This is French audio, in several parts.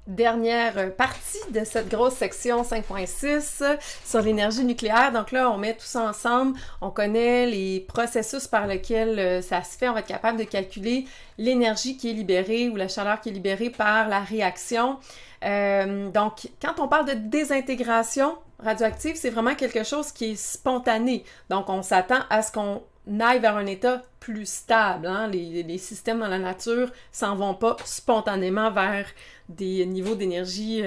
dernière partie de cette grosse section 5.6 sur l'énergie nucléaire. Donc là, on met tout ça ensemble. On connaît les processus par lesquels ça se fait. On va être capable de calculer l'énergie qui est libérée ou la chaleur qui est libérée par la réaction. Donc, quand on parle de désintégration radioactive, c'est vraiment quelque chose qui est spontané. Donc, on s'attend à ce qu'on aille vers un état plus stable. Hein? Les systèmes dans la nature s'en vont pas spontanément vers des niveaux d'énergie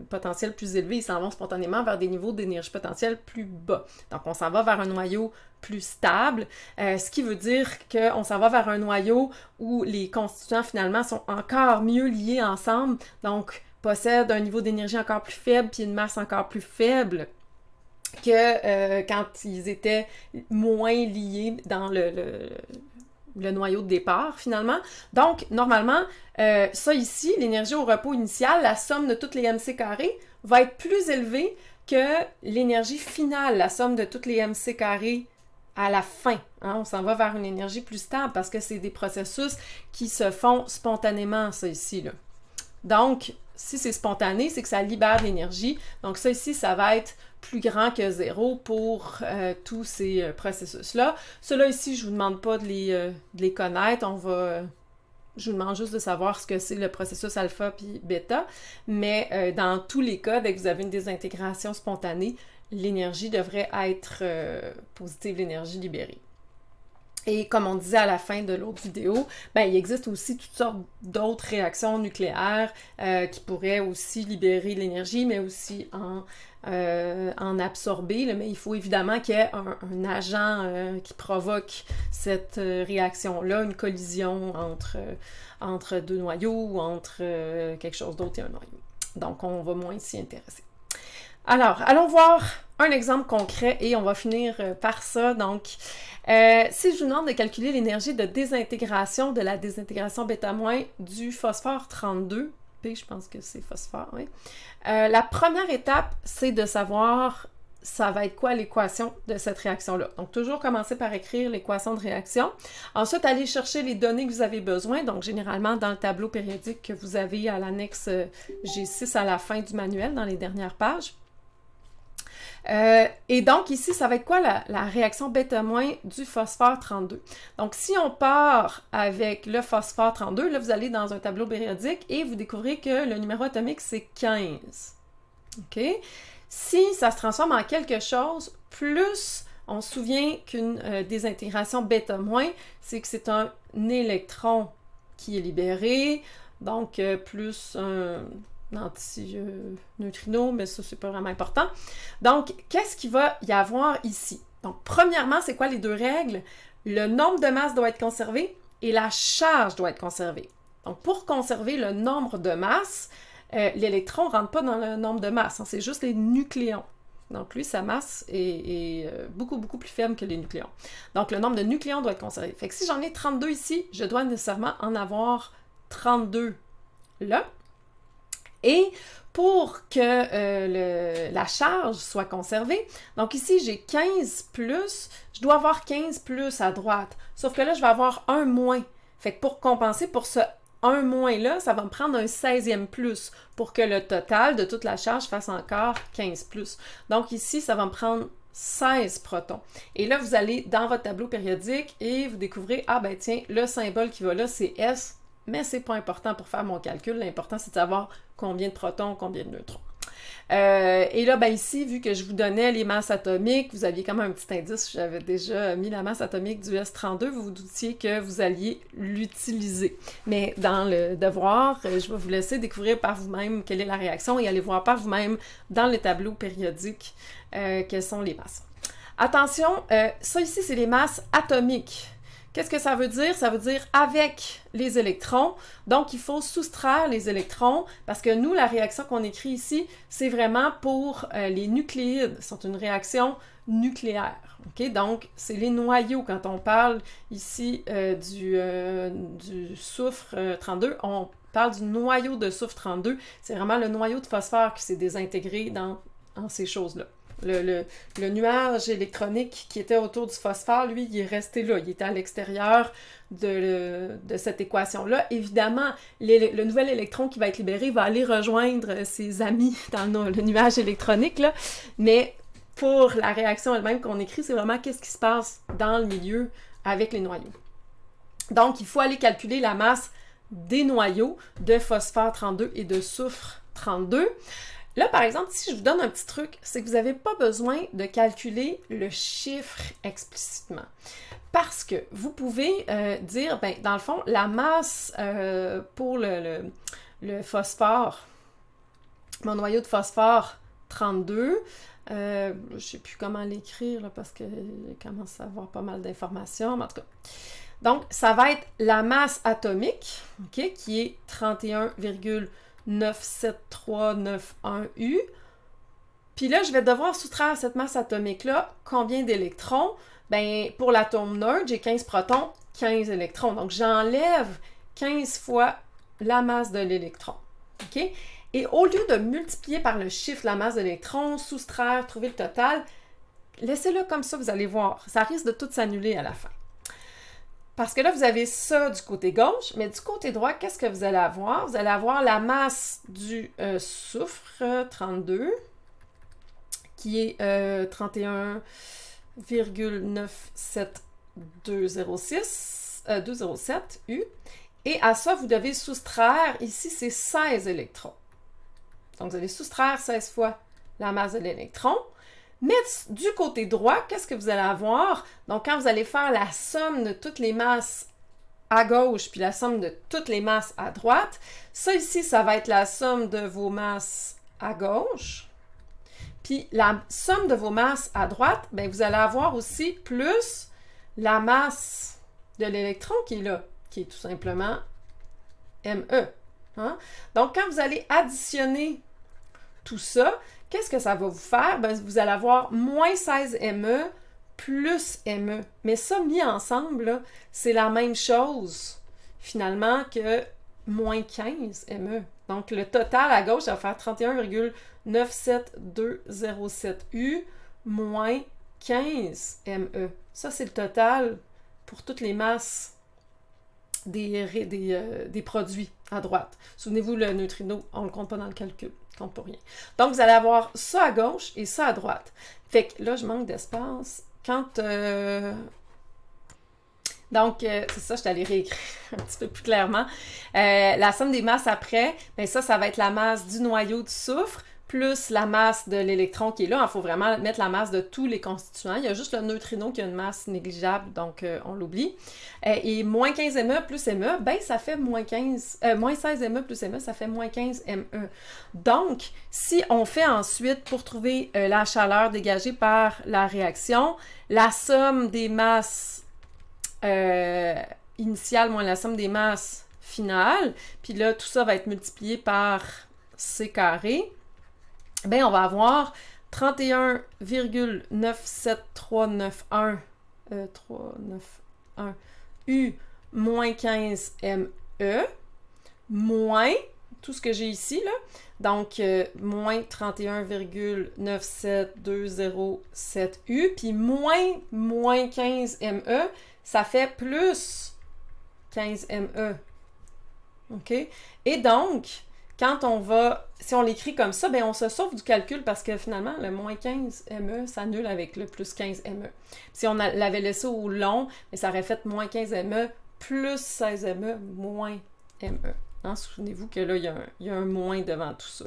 potentiels plus élevés, ils s'en vont spontanément vers des niveaux d'énergie potentielle plus bas. Donc, on s'en va vers un noyau plus stable, ce qui veut dire qu'on s'en va vers un noyau où les constituants, finalement, sont encore mieux liés ensemble, donc possèdent un niveau d'énergie encore plus faible puis une masse encore plus faible que quand ils étaient moins liés dans le noyau de départ, finalement. Donc, normalement, ça ici, l'énergie au repos initial, la somme de toutes les mc carrés, va être plus élevée que l'énergie finale, la somme de toutes les mc carrés à la fin. Hein? On s'en va vers une énergie plus stable parce que c'est des processus qui se font spontanément, ça ici, là. Donc, si c'est spontané, c'est que ça libère de l'énergie. Donc ça ici, ça va être plus grand que 0 pour tous ces processus-là. Ceux-là ici, je ne vous demande pas de les connaître. Je vous demande juste de savoir ce que c'est le processus alpha puis bêta. Mais dans tous les cas, dès que vous avez une désintégration spontanée, l'énergie devrait être positive, l'énergie libérée. Et comme on disait à la fin de l'autre vidéo, ben, il existe aussi toutes sortes d'autres réactions nucléaires qui pourraient aussi libérer l'énergie, mais aussi en absorber. Là. Mais il faut évidemment qu'il y ait un agent qui provoque cette réaction-là, une collision entre deux noyaux ou entre quelque chose d'autre et un noyau. Donc, on va moins s'y intéresser. Alors, allons voir un exemple concret et on va finir par ça. Donc, si je vous demande de calculer l'énergie de désintégration de la désintégration bêta- du phosphore 32, P, je pense que c'est phosphore, oui. La première étape, c'est de savoir ça va être quoi l'équation de cette réaction-là. Donc, toujours commencer par écrire l'équation de réaction. Ensuite, aller chercher les données que vous avez besoin. Donc, généralement, dans le tableau périodique que vous avez à l'annexe G6 à la fin du manuel, dans les dernières pages. Et donc, ici, ça va être quoi la réaction bêta- du phosphore 32? Donc, si on part avec le phosphore 32, là, vous allez dans un tableau périodique et vous découvrez que le numéro atomique, c'est 15. OK? Si ça se transforme en quelque chose, plus on se souvient qu'une désintégration bêta-, c'est que c'est un électron qui est libéré, donc plus un anti-neutrino, mais ça, c'est pas vraiment important. Donc, qu'est-ce qu'il va y avoir ici? Donc, premièrement, c'est quoi les deux règles? Le nombre de masses doit être conservé et la charge doit être conservée. Donc, pour conserver le nombre de masses, l'électron ne rentre pas dans le nombre de masses, hein, c'est juste les nucléons. Donc, lui, sa masse est beaucoup, beaucoup plus faible que les nucléons. Donc, le nombre de nucléons doit être conservé. Fait que si j'en ai 32 ici, je dois nécessairement en avoir 32 là. Et pour que la charge soit conservée, donc ici, j'ai 15 plus, je dois avoir 15 plus à droite. Sauf que là, je vais avoir un moins. Fait que pour compenser pour ce 1 moins-là, ça va me prendre un 16e plus pour que le total de toute la charge fasse encore 15 plus. Donc ici, ça va me prendre 16 protons. Et là, vous allez dans votre tableau périodique et vous découvrez, ah ben tiens, le symbole qui va là, c'est S, mais c'est pas important pour faire mon calcul. L'important, c'est de savoir combien de protons, combien de neutrons. Et là, ben ici, vu que je vous donnais les masses atomiques, vous aviez comme un petit indice, j'avais déjà mis la masse atomique du S32, vous vous doutiez que vous alliez l'utiliser. Mais dans le devoir, je vais vous laisser découvrir par vous-même quelle est la réaction et aller voir par vous-même dans le tableau périodique quelles sont les masses. Attention, ça ici, c'est les masses atomiques. Qu'est-ce que ça veut dire? Ça veut dire avec les électrons. Donc, il faut soustraire les électrons parce que nous, la réaction qu'on écrit ici, c'est vraiment pour les nucléides. C'est une réaction nucléaire. Okay? Donc, c'est les noyaux. Quand on parle ici du soufre 32, on parle du noyau de soufre 32. C'est vraiment le noyau de phosphore qui s'est désintégré dans ces choses-là. Le nuage électronique qui était autour du phosphore, lui, il est resté là. Il était à l'extérieur de cette équation-là. Évidemment, le nouvel électron qui va être libéré va aller rejoindre ses amis dans le nuage électronique, là. Mais pour la réaction elle-même qu'on écrit, c'est vraiment qu'est-ce qui se passe dans le milieu avec les noyaux. Donc, il faut aller calculer la masse des noyaux de phosphore 32 et de soufre 32. Là, par exemple, si je vous donne un petit truc, c'est que vous n'avez pas besoin de calculer le chiffre explicitement. Parce que vous pouvez dire, ben, dans le fond, la masse pour le phosphore, mon noyau de phosphore 32, je ne sais plus comment l'écrire, là, parce que je commence à avoir pas mal d'informations, mais en tout cas. Donc, ça va être la masse atomique, okay, qui est 31,97391 U. Puis là, je vais devoir soustraire à cette masse atomique-là combien d'électrons? Bien, pour l'atome neutre, j'ai 15 protons, 15 électrons. Donc, j'enlève 15 fois la masse de l'électron. Okay? Et au lieu de multiplier par le chiffre la masse d'électrons, soustraire, trouver le total, laissez-le comme ça, vous allez voir. Ça risque de tout s'annuler à la fin. Parce que là, vous avez ça du côté gauche, mais du côté droit, qu'est-ce que vous allez avoir? Vous allez avoir la masse du soufre 32, qui est 31,97207 U. Et à ça, vous devez soustraire, ici, c'est 16 électrons. Donc, vous allez soustraire 16 fois la masse de l'électron. Mais du côté droit, qu'est-ce que vous allez avoir? Donc, quand vous allez faire la somme de toutes les masses à gauche, puis la somme de toutes les masses à droite, ça ici, ça va être la somme de vos masses à gauche. Puis la somme de vos masses à droite, bien, vous allez avoir aussi plus la masse de l'électron qui est là, qui est tout simplement ME. Hein? Donc, quand vous allez additionner tout ça, qu'est-ce que ça va vous faire? Bien, vous allez avoir moins 16 ME plus ME. Mais ça, mis ensemble, c'est la même chose, finalement, que moins 15 ME. Donc, le total à gauche, ça va faire 31,97207 U moins 15 ME. Ça, c'est le total pour toutes les masses des produits à droite. Souvenez-vous, le neutrino, on ne le compte pas dans le calcul. Compte pour rien. Donc, vous allez avoir ça à gauche et ça à droite. Fait que là, je manque d'espace. Donc, c'est ça, je t'allais réécrire un petit peu plus clairement. La somme des masses après, bien ça va être la masse du noyau du soufre plus la masse de l'électron qui est là. Il faut vraiment mettre la masse de tous les constituants. Il y a juste le neutrino qui a une masse négligeable, donc on l'oublie. Et moins 15 ME plus ME, ben ça fait moins 16 ME plus ME, ça fait moins 15 ME. Donc, si on fait ensuite, pour trouver la chaleur dégagée par la réaction, la somme des masses initiales moins la somme des masses finales, puis là, tout ça va être multiplié par C carré, ben on va avoir 31,97391 U moins 15 ME moins tout ce que j'ai ici, là. Donc, moins 31,97207 U, puis moins 15 ME, ça fait plus 15 ME. OK? Et donc, quand on va, si on l'écrit comme ça, bien, on se sauve du calcul parce que finalement, le moins 15 ME s'annule avec le plus 15 ME. Si on l'avait laissé au long, bien, ça aurait fait moins 15 ME plus 16 ME moins ME. Hein? Souvenez-vous que là, il y a un moins devant tout ça.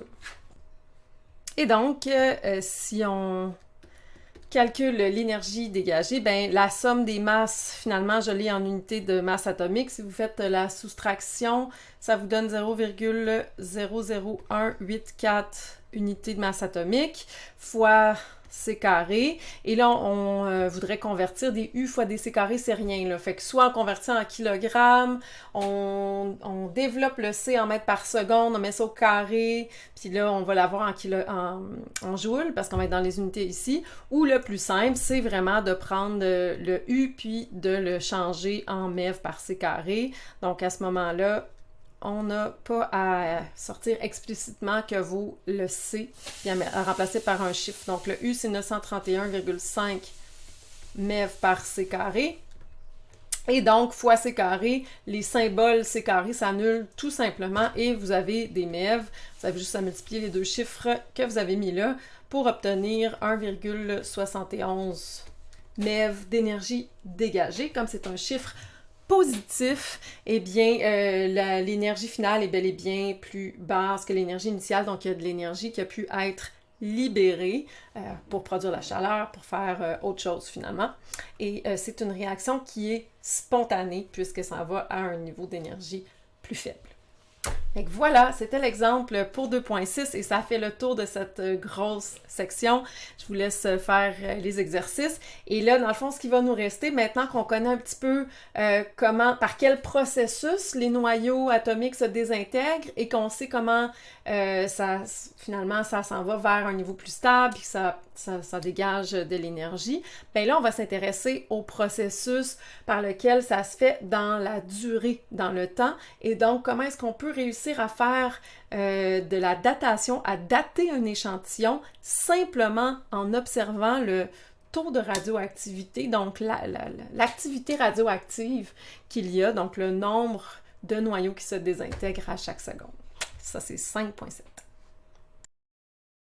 Et donc, si on calcule l'énergie dégagée, bien, la somme des masses, finalement, je l'ai en unité de masse atomique. Si vous faites la soustraction, ça vous donne 0,00184 unités de masse atomique fois C carré. Et là, on voudrait convertir des U fois des C carré, c'est rien, là. Fait que soit on convertit en kilogrammes, on développe le C en mètres par seconde, on met ça au carré, puis là, on va l'avoir en joules, parce qu'on va être dans les unités ici. Ou le plus simple, c'est vraiment de prendre le U, puis de le changer en MEV par C carré. Donc, à ce moment-là, on n'a pas à sortir explicitement que vaut le C, puis à remplacer par un chiffre. Donc, le U, c'est 931,5 MeV par C carré. Et donc, fois C carré, les symboles C carré s'annulent tout simplement et vous avez des MeV. Vous avez juste à multiplier les deux chiffres que vous avez mis là pour obtenir 1,71 MeV d'énergie dégagée. Comme c'est un chiffre positif, eh bien, l'énergie finale est bel et bien plus basse que l'énergie initiale. Donc, il y a de l'énergie qui a pu être libérée pour produire la chaleur, pour faire autre chose finalement. Et c'est une réaction qui est spontanée puisque ça va à un niveau d'énergie plus faible. Donc voilà, c'était l'exemple pour 2.6 et ça fait le tour de cette grosse section. Je vous laisse faire les exercices. Et là, dans le fond, ce qui va nous rester, maintenant qu'on connaît un petit peu par quel processus les noyaux atomiques se désintègrent et qu'on sait comment finalement ça s'en va vers un niveau plus stable et que ça dégage de l'énergie, bien là, on va s'intéresser au processus par lequel ça se fait dans la durée, dans le temps. Et donc, comment est-ce qu'on peut réussir à faire de la datation, à dater un échantillon simplement en observant le taux de radioactivité, donc l'activité radioactive qu'il y a, donc le nombre de noyaux qui se désintègrent à chaque seconde. Ça, c'est 5.7.